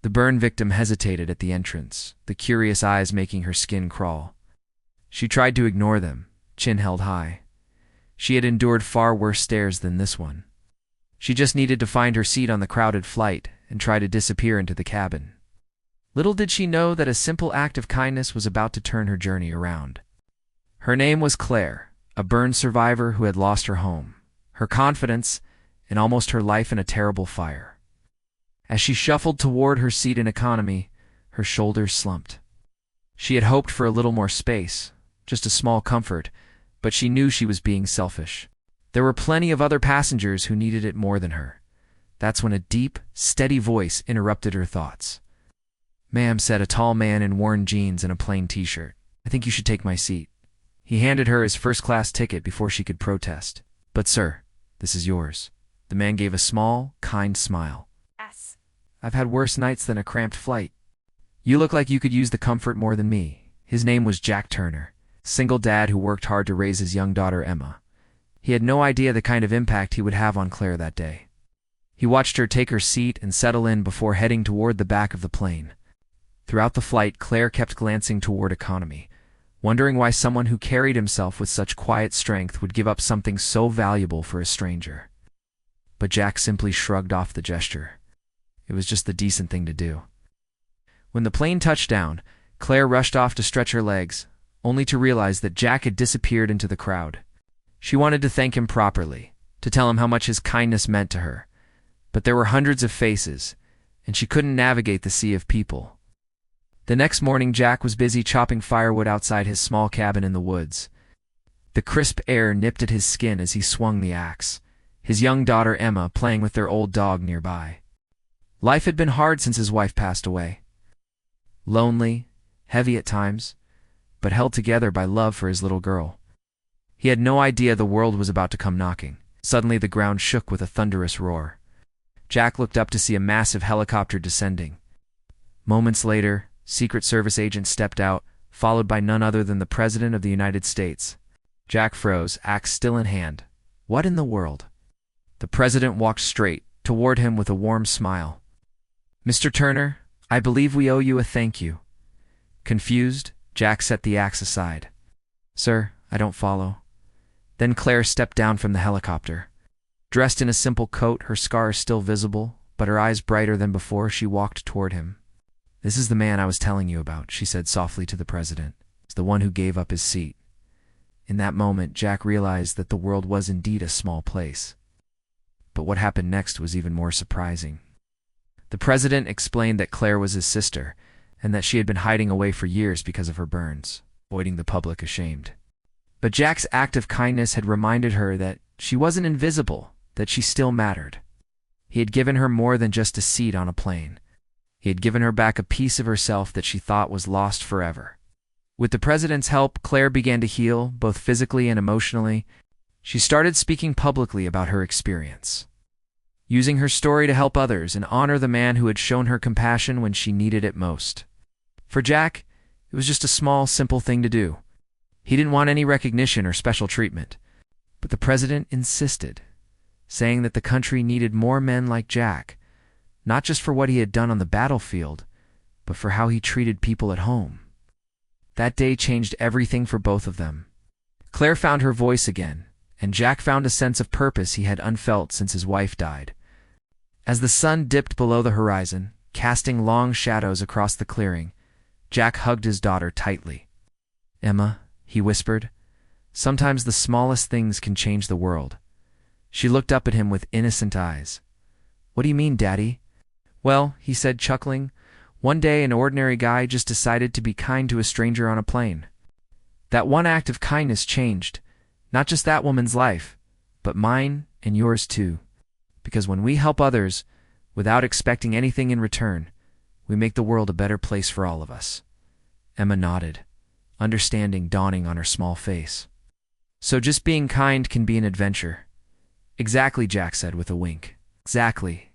The burn victim hesitated at the entrance, the curious eyes making her skin crawl. She tried to ignore them, chin held high. She had endured far worse stares than this one. She just needed to find her seat on the crowded flight and try to disappear into the cabin. Little did she know that a simple act of kindness was about to turn her journey around. Her name was Claire, a burn survivor who had lost her home, her confidence, and almost her life in a terrible fire. As she shuffled toward her seat in economy, her shoulders slumped. She had hoped for a little more space, just a small comfort, but she knew she was being selfish. There were plenty of other passengers who needed it more than her. That's when a deep, steady voice interrupted her thoughts. "Ma'am," said a tall man in worn jeans and a plain t-shirt, "I think you should take my seat." He handed her his first-class ticket before she could protest. "But sir, this is yours." The man gave a small, kind smile. Yes. "I've had worse nights than a cramped flight. You look like you could use the comfort more than me." His name was Jack Turner, single dad who worked hard to raise his young daughter Emma. He had no idea the kind of impact he would have on Claire that day. He watched her take her seat and settle in before heading toward the back of the plane. Throughout the flight, Claire kept glancing toward economy, wondering why someone who carried himself with such quiet strength would give up something so valuable for a stranger. But Jack simply shrugged off the gesture. It was just the decent thing to do. When the plane touched down, Claire rushed off to stretch her legs, only to realize that Jack had disappeared into the crowd. She wanted to thank him properly, to tell him how much his kindness meant to her. But there were hundreds of faces, and she couldn't navigate the sea of people. The next morning, Jack was busy chopping firewood outside his small cabin in the woods. The crisp air nipped at his skin as he swung the axe, his young daughter Emma playing with their old dog nearby. Life had been hard since his wife passed away. Lonely, heavy at times, but held together by love for his little girl. He had no idea the world was about to come knocking. Suddenly the ground shook with a thunderous roar. Jack looked up to see a massive helicopter descending. Moments later, Secret Service agents stepped out, followed by none other than the President of the United States. Jack froze, axe still in hand. What in the world? The President walked straight toward him with a warm smile. "Mr. Turner, I believe we owe you a thank you." Confused, Jack set the axe aside. "Sir, I don't follow." Then Claire stepped down from the helicopter. Dressed in a simple coat, her scars still visible, but her eyes brighter than before, she walked toward him. "This is the man I was telling you about," she said softly to the President. "It's the one who gave up his seat." In that moment, Jack realized that the world was indeed a small place. But what happened next was even more surprising. The President explained that Claire was his sister, and that she had been hiding away for years because of her burns, avoiding the public ashamed. But Jack's act of kindness had reminded her that she wasn't invisible, that she still mattered. He had given her more than just a seat on a plane. He had given her back a piece of herself that she thought was lost forever. With the President's help, Claire began to heal, both physically and emotionally. She started speaking publicly about her experience, using her story to help others and honor the man who had shown her compassion when she needed it most. For Jack, it was just a small, simple thing to do. He didn't want any recognition or special treatment. But the President insisted, saying that the country needed more men like Jack, not just for what he had done on the battlefield, but for how he treated people at home. That day changed everything for both of them. Claire found her voice again, and Jack found a sense of purpose he had unfelt since his wife died. As the sun dipped below the horizon, casting long shadows across the clearing, Jack hugged his daughter tightly. "Emma," he whispered, "sometimes the smallest things can change the world." She looked up at him with innocent eyes. "What do you mean, Daddy?" "Well," he said, chuckling, "one day an ordinary guy just decided to be kind to a stranger on a plane. That one act of kindness changed, not just that woman's life, but mine and yours too. Because when we help others, without expecting anything in return, we make the world a better place for all of us." Emma nodded, understanding dawning on her small face. "So just being kind can be an adventure." "Exactly," Jack said with a wink. "Exactly.